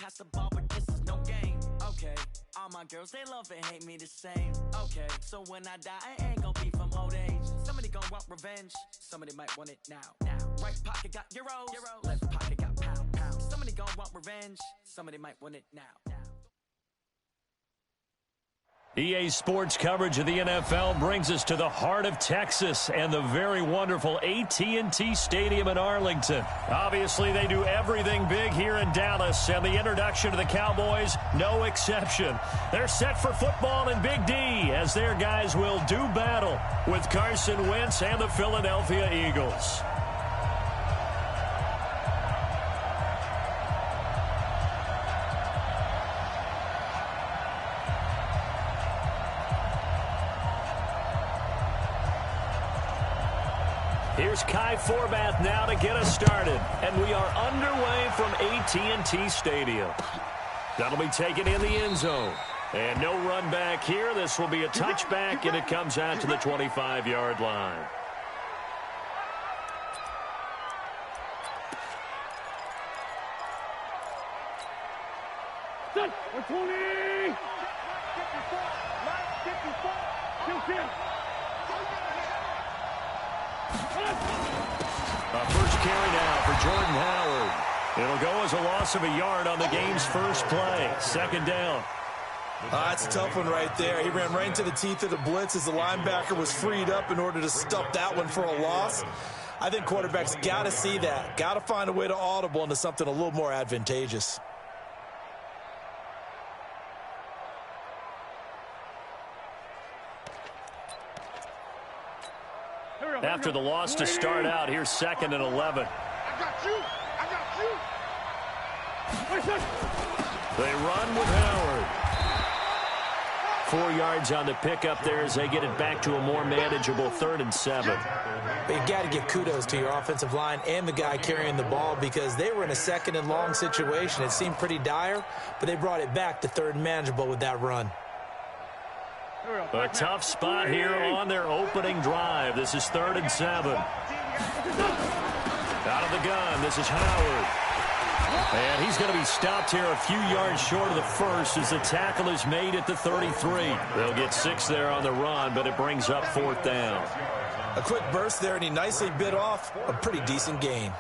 pass the ball, but this is no game. Okay, all my girls, they love and hate me the same. Okay, so when I die, I ain't gonna be from old age. Somebody gonna want revenge, somebody might want it now. Right pocket got euros, left pocket got pound. Somebody gonna want revenge, somebody might want it now. EA Sports coverage of the NFL brings us to the heart of Texas and the very wonderful AT&T Stadium in Arlington. Obviously, they do everything big here in Dallas, and the introduction to the Cowboys, no exception. They're set for football in Big D as their guys will do battle with Carson Wentz and the Philadelphia Eagles. Here's Kai Forbath now to get us started. And we are underway from AT&T Stadium. That'll be taken in the end zone. And no run back here. This will be a touchback, and it comes out to the 25-yard line. Set. 20. 54. First carry now for Jordan Howard. It'll go as a loss of a yard on the game's first play. Second down. That's a tough one right there. He ran right into the teeth of the blitz as the linebacker was freed up in order to stuff that one for a loss. I think quarterbacks got to see that. Got to find a way to audible into something a little more advantageous. After the loss to start out, here's 2nd and 11. I got you. They run with Howard. 4 yards on the pickup there as they get it back to a more manageable 3rd and 7. But you got to give kudos to your offensive line and the guy carrying the ball because they were in a 2nd and long situation. It seemed pretty dire, but they brought it back to 3rd and manageable with that run. A tough spot here on their opening drive. This is 3rd and 7. Out of the gun, this is Howard. And he's going to be stopped here a few yards short of the first as the tackle is made at the 33. They'll get 6 there on the run, but it brings up 4th down. A quick burst there, and he nicely bit off a pretty decent gain.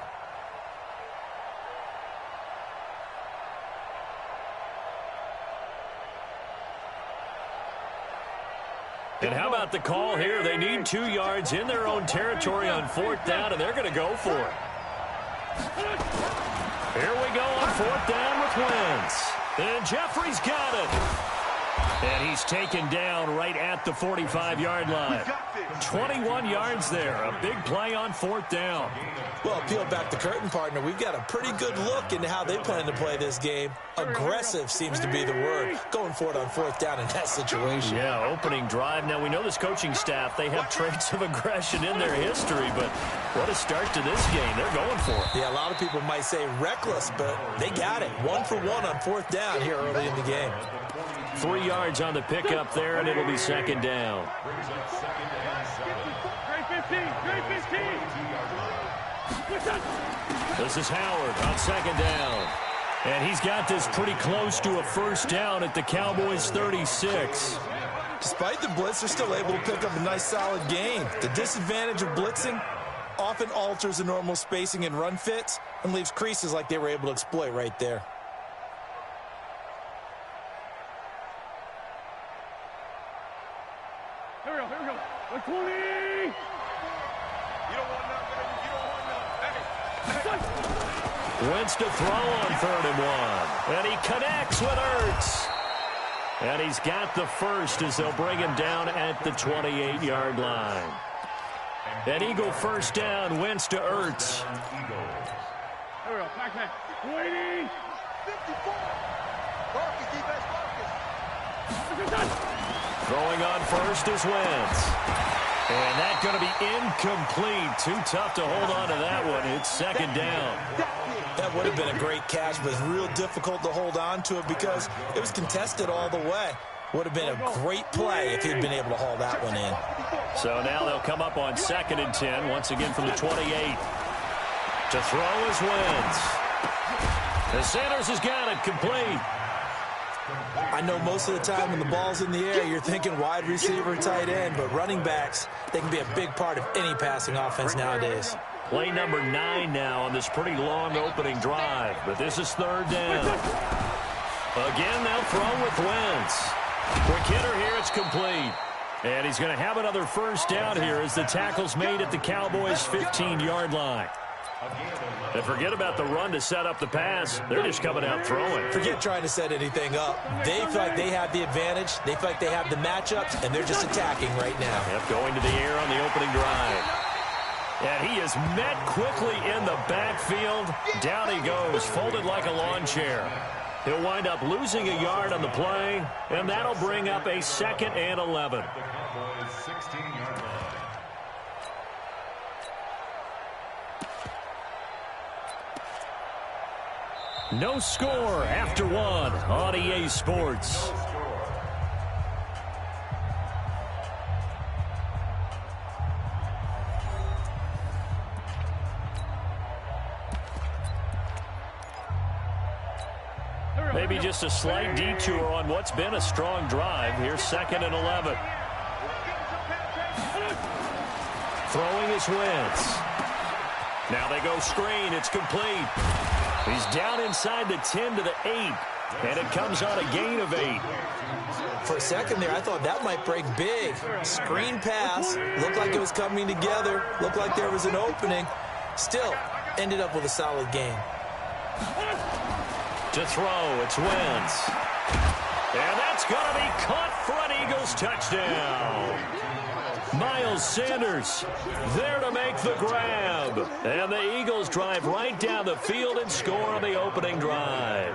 And how about the call here? They need 2 yards in their own territory on 4th down, and they're going to go for it. Here we go on 4th down with Wentz. And Jeffrey's got it. And he's taken down right at the 45-yard line. 21 yards there. A big play on 4th down. Well, peel back the curtain, partner. We've got a pretty good look into how they plan to play this game. Aggressive seems to be the word. Going for it on 4th down in that situation. Yeah, opening drive. Now, we know this coaching staff, they have traits of aggression in their history, but what a start to this game. They're going for it. Yeah, a lot of people might say reckless, but they got it. 1 for 1 on 4th down here early in the game. 3 yards on the pickup there, and it'll be 2nd down. This is Howard on 2nd down. And he's got this pretty close to a first down at the Cowboys' 36. Despite the blitz, they're still able to pick up a nice solid gain. The disadvantage of blitzing often alters the normal spacing and run fits and leaves creases like they were able to exploit right there. Here we go. 20. Wentz to throw on 3rd and 1. And he connects with Ertz. And he's got the first as they'll bring him down at the 28-yard line. An Eagle first down, Wentz to Ertz. Here we go. Back. Waiting. 54. Throwing on first is Wentz. And that's going to be incomplete. Too tough to hold on to that one. It's 2nd down. That would have been a great catch, but it's real difficult to hold on to it because it was contested all the way. Would have been a great play if he'd been able to haul that one in. So now they'll come up on 2nd and 10, once again from the 28. To throw is Wentz. The Sanders has got it complete. I know most of the time when the ball's in the air, you're thinking wide receiver, tight end, but running backs, they can be a big part of any passing offense nowadays. Play number 9 now on this pretty long opening drive, but this is third down. Again, they'll throw with Wentz. Quick hitter here, it's complete. And he's going to have another first down here as the tackle's made at the Cowboys' 15-yard line. And forget about the run to set up the pass. They're just coming out throwing. Forget trying to set anything up. They feel like they have the advantage. They feel like they have the matchups, and they're just attacking right now. Yep, going to the air on the opening drive. And he is met quickly in the backfield. Down he goes, folded like a lawn chair. He'll wind up losing a yard on the play, and that'll bring up a 2nd and 11. No score after 1 on EA Sports. Maybe just a slight detour on what's been a strong drive. Here's 2nd and 11. Throwing is Wentz. Now they go screen. It's complete. He's down inside the 10 to the 8. And it comes on a gain of 8. For a second there, I thought that might break big. Screen pass. Looked like it was coming together. Looked like there was an opening. Still, ended up with a solid game. To throw, it's Wentz. And that's going to be caught for an Eagles touchdown. Miles Sanders there to make the grab. And the Eagles drive right down the field and score on the opening drive.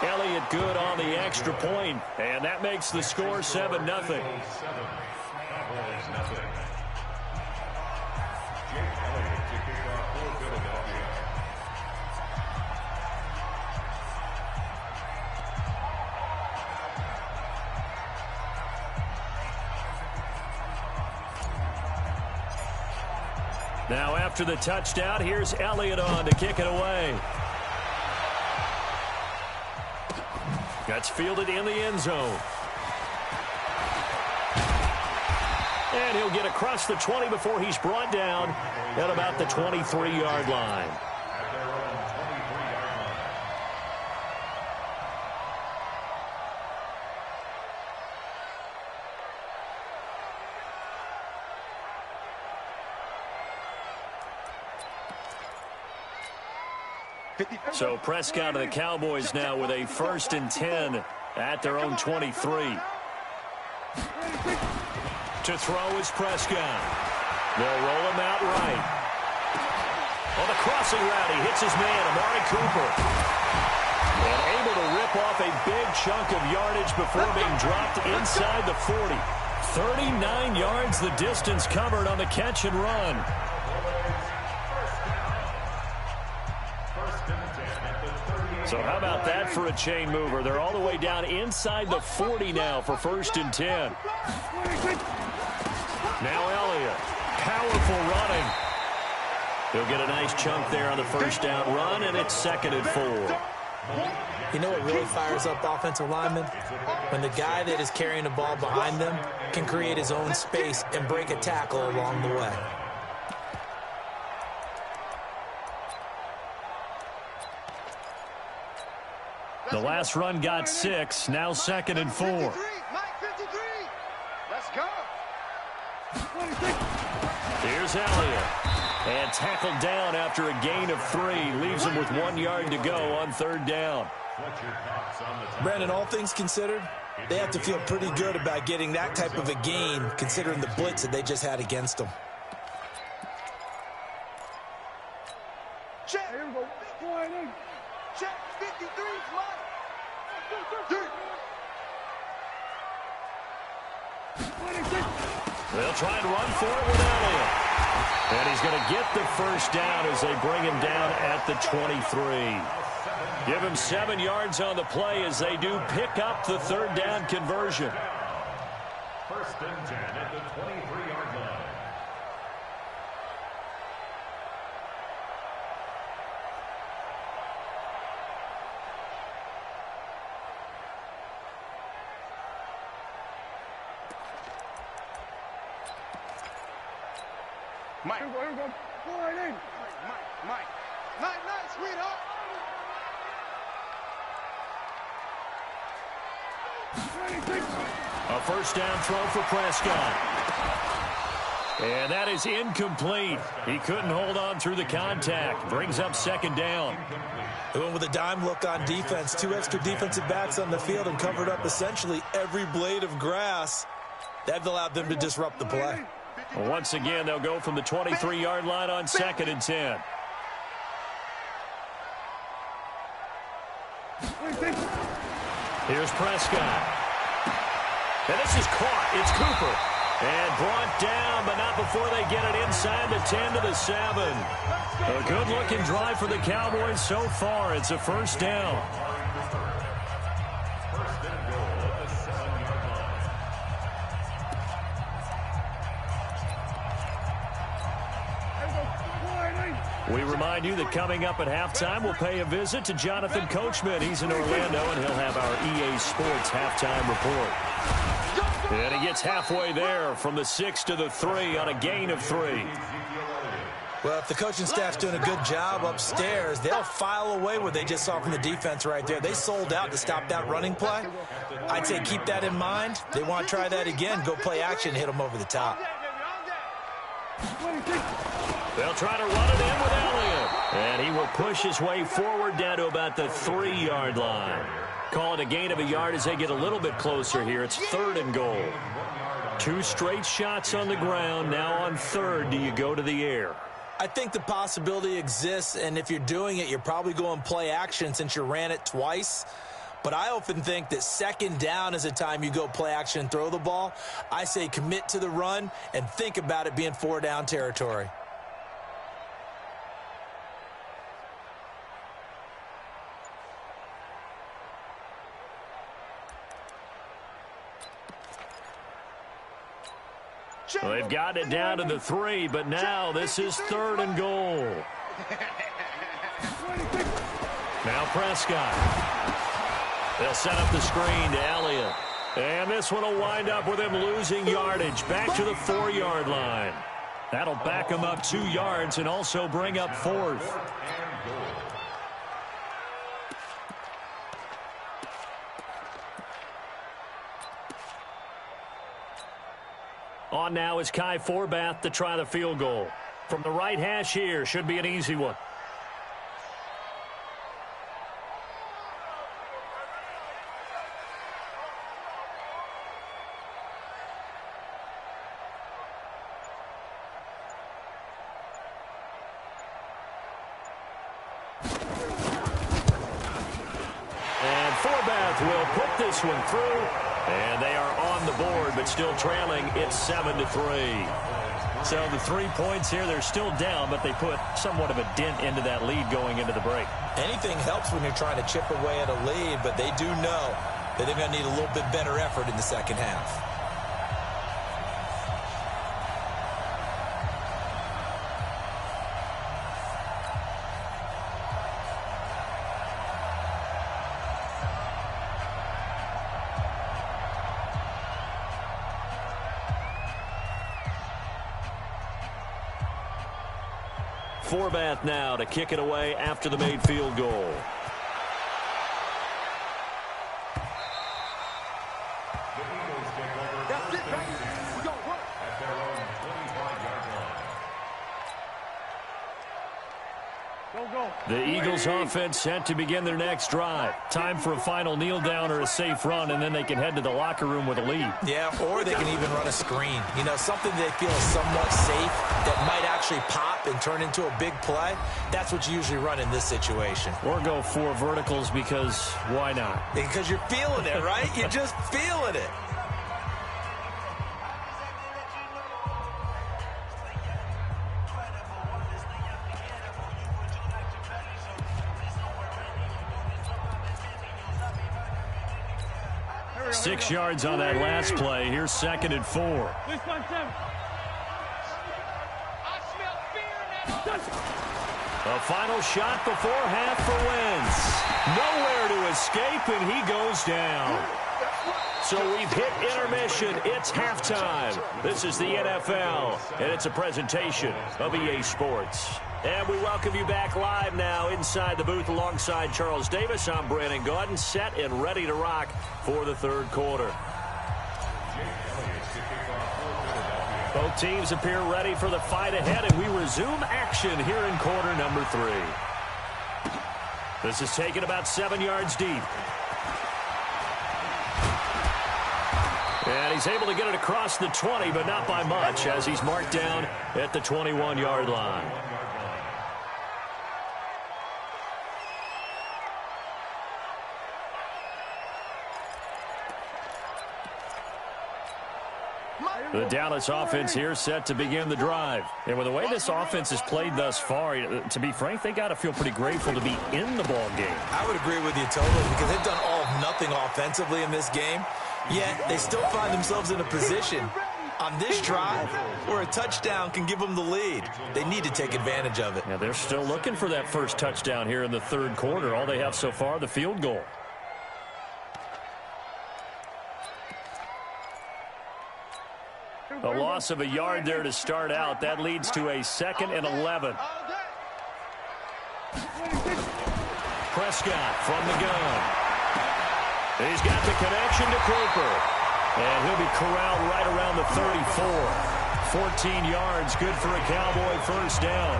Elliott good on the extra point, and that makes the score 7-0. Now after the touchdown, here's Elliott on to kick it away. That's fielded in the end zone. And he'll get across the 20 before he's brought down at about the 23-yard line. So Prescott and the Cowboys now with a 1st and 10 at their own 23. To throw is Prescott. They'll roll him out right. On the crossing route, he hits his man, Amari Cooper. And able to rip off a big chunk of yardage before being dropped inside the 40. 39 yards the distance covered on the catch and run. So how about that for a chain mover? They're all the way down inside the 40 now for 1st and 10. Now Elliott, powerful running. He'll get a nice chunk there on the 1st down run, and it's 2nd and 4. You know what really fires up offensive linemen? When the guy that is carrying the ball behind them can create his own space and break a tackle along the way. The last run got 6, now 2nd and 4. Let's go. Here's Elliott. And tackled down after a gain of 3. Leaves him with 1 yard to go on 3rd down. Brandon, all things considered, they have to feel pretty good about getting that type of a gain considering the blitz that they just had against them. Check. Here we go. Check. 53. They'll try and run for it with Elliott. And he's going to get the 1st down as they bring him down at the 23. Give him 7 yards on the play as they do pick up the 3rd down conversion. 1st and 10 at the 23-yard line. Mike. Here we go. Go right in. Mike. Night, sweetheart. A first down throw for Prescott. And that is incomplete. He couldn't hold on through the contact. Brings up second down. They went with a dime look on defense. 2 extra defensive backs on the field and covered up essentially every blade of grass. That allowed them to disrupt the play. Once again, they'll go from the 23-yard line on 2nd and 10. Here's Prescott. And this is caught. It's Cooper. And brought down, but not before they get it inside the 10 to the 7. A good-looking drive for the Cowboys so far. It's a first down. We remind you that coming up at halftime, we'll pay a visit to Jonathan Coachman. He's in Orlando, and he'll have our EA Sports halftime report. And he gets halfway there from the 6 to the 3 on a gain of 3. Well, if the coaching staff's doing a good job upstairs, they'll file away what they just saw from the defense right there. They sold out to stop that running play. I'd say keep that in mind. They want to try that again. Go play action, hit them over the top. They'll try to run it in with Elliott. And he will push his way forward down to about the 3-yard line. Call it a gain of a yard as they get a little bit closer here. It's 3rd and goal. 2 straight shots on the ground. Now on 3rd, do you go to the air? I think the possibility exists, and if you're doing it, you're probably going play action since you ran it twice. But I often think that 2nd down is a time you go play action and throw the ball. I say commit to the run and think about it being 4-down territory. Well, they've got it down to the 3, but now this is 3rd and goal. Now Prescott. They'll set up the screen to Elliott. And this one will wind up with him losing yardage back to the 4-yard line. That'll back him up 2 yards and also bring up 4th. On now is Kai Forbath to try the field goal. From the right hash here, should be an easy one. And Forbath will put this one through. And they are on the board, but still trailing. It's 7-3. So the 3 points here, they're still down, but they put somewhat of a dent into that lead going into the break. Anything helps when you're trying to chip away at a lead, but they do know that they're going to need a little bit better effort in the second half. Forbath now to kick it away after the made field goal. That's it, baby. We don't work. At their own 25-yard line. Go. The Eagles offense set to begin their next drive. Time for a final kneel down or a safe run, and then they can head to the locker room with a lead. Yeah, or they can even run a screen. You know, something they feel is somewhat safe that might actually pop and turn into a big play. That's what you usually run in this situation. Or go 4 verticals because why not? Because you're feeling it, right? You're just feeling it. Here 6 yards on that last play. Here's 2nd and 4. This one, 7. I smell fear now. A final shot before half for Wentz. Nowhere to escape, and he goes down. So we've hit intermission. It's halftime. This is the NFL, and it's a presentation of EA Sports. And we welcome you back live now inside the booth alongside Charles Davis. I'm Brandon Gaudin, set and ready to rock for the third quarter. Both teams appear ready for the fight ahead, and we resume action here in quarter number 3. This is taken about 7 yards deep. And he's able to get it across the 20, but not by much, as he's marked down at the 21-yard line. The Dallas offense here set to begin the drive. And with the way this offense has played thus far, to be frank, they got to feel pretty grateful to be in the ball game. I would agree with you totally, because they've done all of nothing offensively in this game, yet they still find themselves in a position on this drive where a touchdown can give them the lead. They need to take advantage of it. Yeah, they're still looking for that first touchdown here in the third quarter. All they have so far, the field goal. A loss of a yard there to start out. That leads to a 2nd and 11. Prescott from the gun. He's got the connection to Cooper. And he'll be corralled right around the 34. 14 yards, good for a Cowboy first down.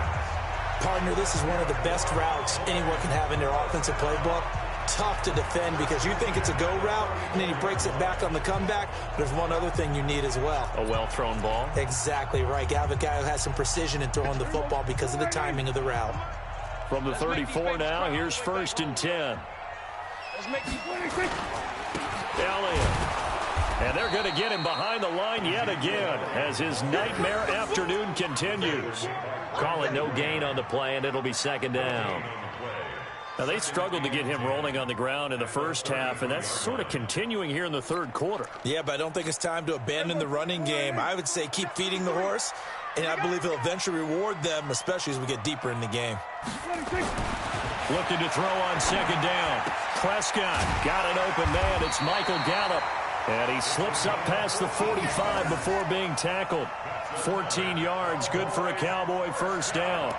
Partner, this is one of the best routes anyone can have in their offensive playbook. Tough to defend because you think it's a go route, and then he breaks it back on the comeback. There's one other thing you need as well. A well-thrown ball. Exactly right. You have a guy who has some precision in throwing the football because of the timing of the route. From the 34 now, here's 1st and 10. Elliott. And they're going to get him behind the line yet again as his nightmare afternoon continues. Call it no gain on the play, and it'll be 2nd down. Now, they struggled to get him rolling on the ground in the first half, and that's sort of continuing here in the third quarter. Yeah, but I don't think it's time to abandon the running game. I would say keep feeding the horse, and I believe he'll eventually reward them, especially as we get deeper in the game. Looking to throw on 2nd down. Prescott got an open man. It's Michael Gallup, and he slips up past the 45 before being tackled. 14 yards, good for a Cowboy first down.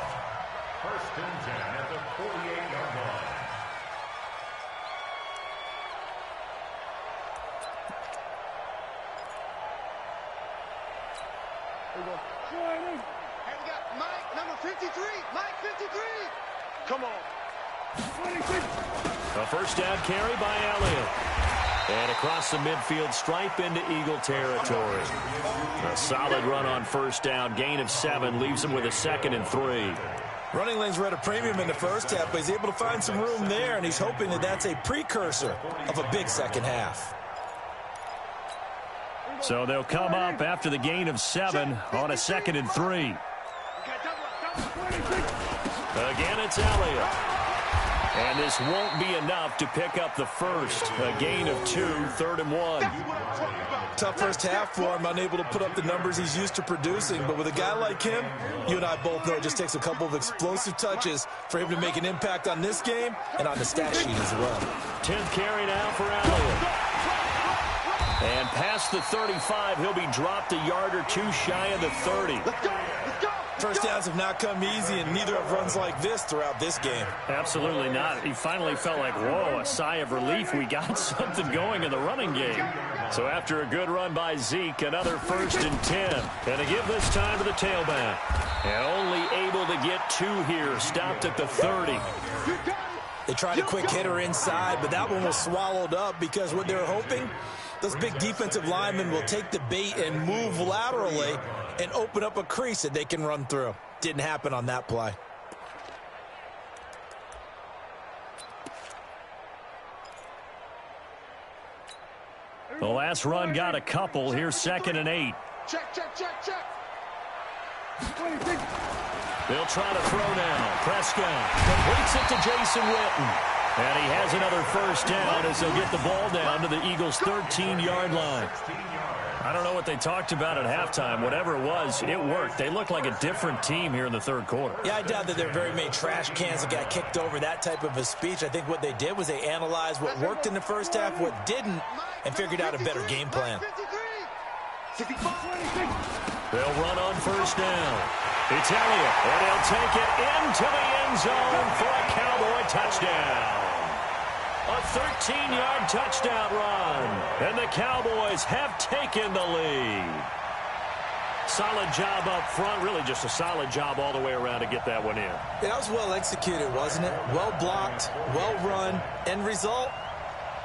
1st and 10 at the 48-yard line. And we got Mike, number 53. Mike, 53. Come on. A first down carry by Elliott. And across the midfield stripe into Eagle territory. A solid run on first down. Gain of 7 leaves him with a 2nd and 3. Running lanes were at a premium in the first half, but he's able to find some room there, and he's hoping that that's a precursor of a big second half. So they'll come up after the gain of 7 on a 2nd and 3. Again, it's Elliott. And this won't be enough to pick up the first. A gain of 2, 3rd and 1. Tough first half for him, unable to put up the numbers he's used to producing. But with a guy like him, you and I both know it just takes a couple of explosive touches for him to make an impact on this game and on the stat sheet as well. 10th carry now for Elliott. And past the 35, he'll be dropped a yard or 2 shy of the 30. First downs have not come easy, and neither have runs like this throughout this game. Absolutely not. He finally felt like, whoa, a sigh of relief. We got something going in the running game. So after a good run by Zeke, another 1st and 10. And to give this time to the tailback. And only able to get 2 here. Stopped at the 30. They tried a quick hitter inside, but that one was swallowed up because what they were hoping, those big defensive linemen will take the bait and move laterally and open up a crease that they can run through. Didn't happen on that play. The last run got a couple. Here's 2nd and 8. Check. They'll try to throw now. Prescott completes it to Jason Witten. And he has another first down as they'll get the ball down to the Eagles' 13-yard line. I don't know what they talked about at halftime. Whatever it was, it worked. They look like a different team here in the third quarter. Yeah, I doubt that there are very many trash cans that got kicked over, that type of a speech. I think what they did was they analyzed what worked in the first half, what didn't, and figured out a better game plan. They'll run on first down. It's Elliott, and he'll take it into the end zone for a Cowboy touchdown. A 13-yard touchdown run, and the Cowboys have taken the lead. Solid job up front, really just a solid job all the way around to get that one in. That was well executed, wasn't it? Well blocked, well run. End result,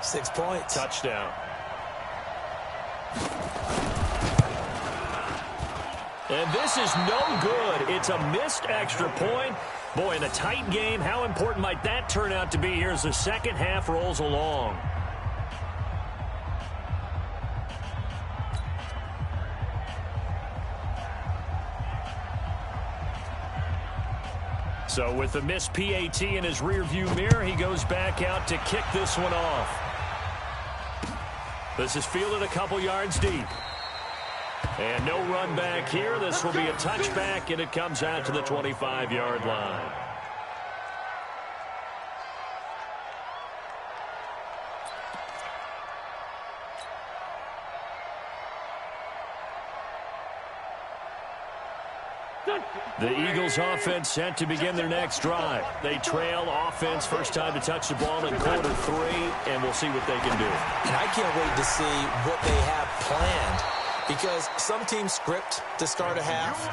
6 points. Touchdown. And this is no good. It's a missed extra point. Boy, in a tight game, how important might that turn out to be here as the second half rolls along? So with the missed PAT in his rearview mirror, he goes back out to kick this one off. This is fielded a couple yards deep. And no run back here. This will be a touchback, and it comes out to the 25-yard line. The Eagles offense set to begin their next drive. They trail offense, first time to touch the ball in quarter 3, and we'll see what they can do. And I can't wait to see what they have planned. Because some teams script to start a half.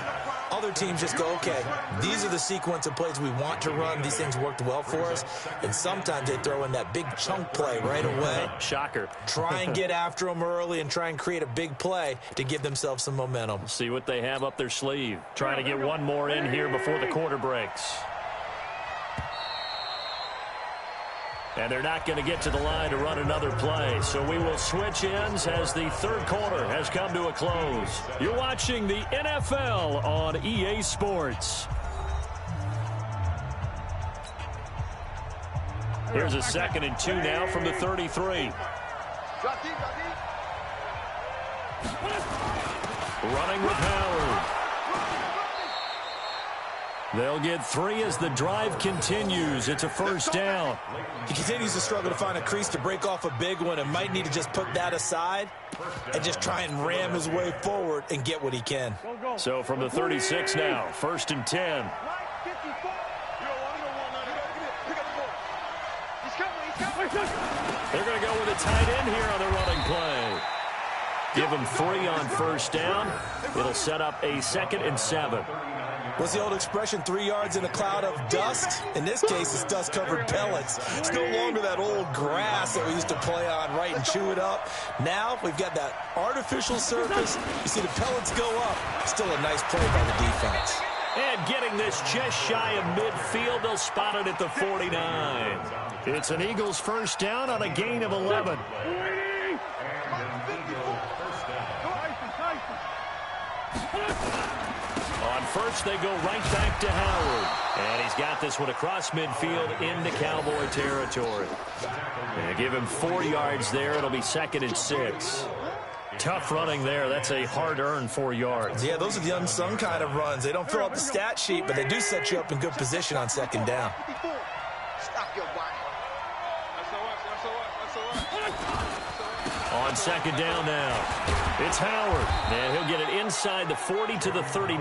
Other teams just go, okay, these are the sequence of plays we want to run. These things worked well for us. And sometimes they throw in that big chunk play right away. Shocker. Try and get after them early and try and create a big play to give themselves some momentum. See what they have up their sleeve. Trying to get one more in here before the quarter breaks. And they're not going to get to the line to run another play. So we will switch ends as the third quarter has come to a close. You're watching the NFL on EA Sports. Here's a 2nd and 2 now from the 33. Running with Howard. They'll get 3 as the drive continues. It's a first down. He continues to struggle to find a crease to break off a big one and might need to just put that aside and just try and ram his way forward and get what he can. So from the 36 now, 1st and 10. They're going to go with a tight end here on the running play. Give him 3 on first down. It'll set up a 2nd and 7. What's the old expression, 3 yards in a cloud of dust? In this case, it's dust-covered pellets. It's no longer that old grass that we used to play on, right, and chew it up. Now we've got that artificial surface. You see the pellets go up. Still a nice play by the defense. And getting this just shy of midfield, they'll spot it at the 49. It's an Eagles first down on a gain of 11. On first, they go right back to Howard. And he's got this one across midfield into Cowboy territory. And give him 4 yards there. It'll be 2nd and 6. Tough running there. That's a hard-earned 4 yards. Yeah, those are the unsung kind of runs. They don't fill up the stat sheet, but they do set you up in good position on 2nd down. On 2nd down now, it's Howard, and he'll get it inside the 40 to the 39.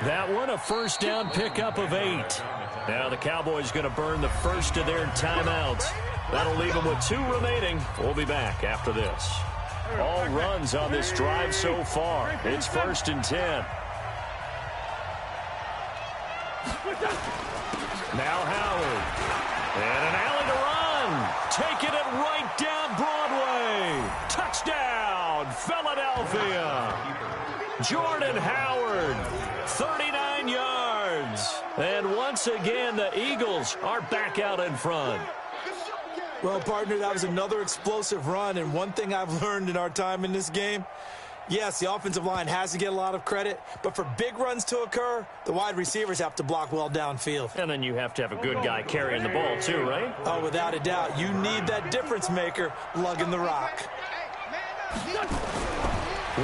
That one, a first down pickup of 8. Now the Cowboys going to burn the first of their timeouts. That'll leave them with 2 remaining. We'll be back after this. All runs on this drive so far. It's 1st and 10. Now Howard, and an alley to run. Taking it right down Broadway. Touchdown, Philadelphia. Jordan Howard, 39 yards. And once again, the Eagles are back out in front. Well, partner, that was another explosive run. And one thing I've learned in our time in this game, Yes, the offensive line has to get a lot of credit, but for big runs to occur, the wide receivers have to block well downfield. And then you have to have a good guy carrying the ball too, right? Oh, without a doubt. You need that difference maker lugging the rock.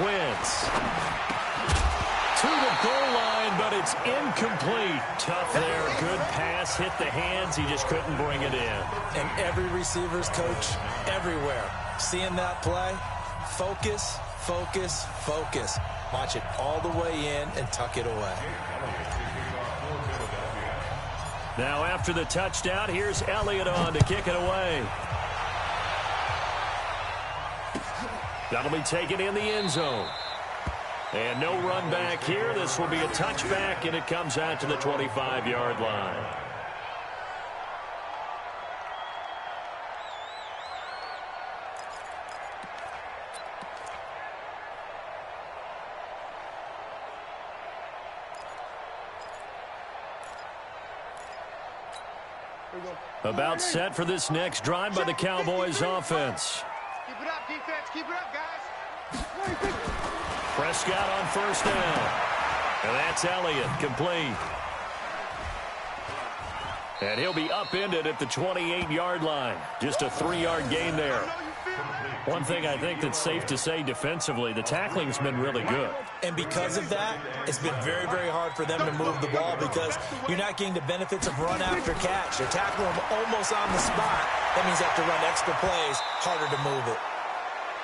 Wentz to the goal line, but it's incomplete. Tough there. Good pass. Hit the hands. He just couldn't bring it in. And every receiver's coach everywhere. Seeing that play, focus, focus, focus. Watch it all the way in and tuck it away. Now after the touchdown, here's Elliott on to kick it away. That'll be taken in the end zone. And no run back here. This will be a touchback, and it comes out to the 25-yard line. About set for this next drive by the Cowboys offense. Keep it up, defense. Keep it up, guys. Prescott on first down. And that's Elliott, complete. And he'll be upended at the 28-yard line. Just a 3-yard gain there. One thing I think that's safe to say defensively, the tackling's been really good. And because of that, it's been very, very hard for them to move the ball because you're not getting the benefits of run after catch. You're tackling them almost on the spot. That means you have to run extra plays, harder to move it.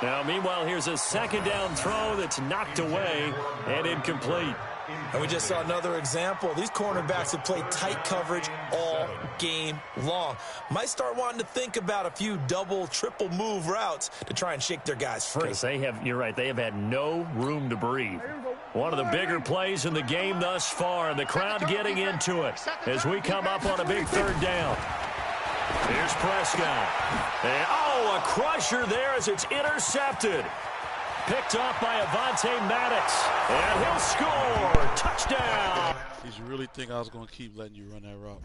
Now, meanwhile, here's a second down throw that's knocked away and incomplete. And we just saw another example. These cornerbacks have played tight coverage all game long. Might start wanting to think about a few double, triple move routes to try and shake their guys free. You're right, they have had no room to breathe. One of the bigger plays in the game thus far, and the crowd getting into it as we come up on a big third down. Here's Prescott. And, a crusher there as it's intercepted. Picked off by Avonte Maddox. And he'll score. Touchdown. Did you really think I was going to keep letting you run that route?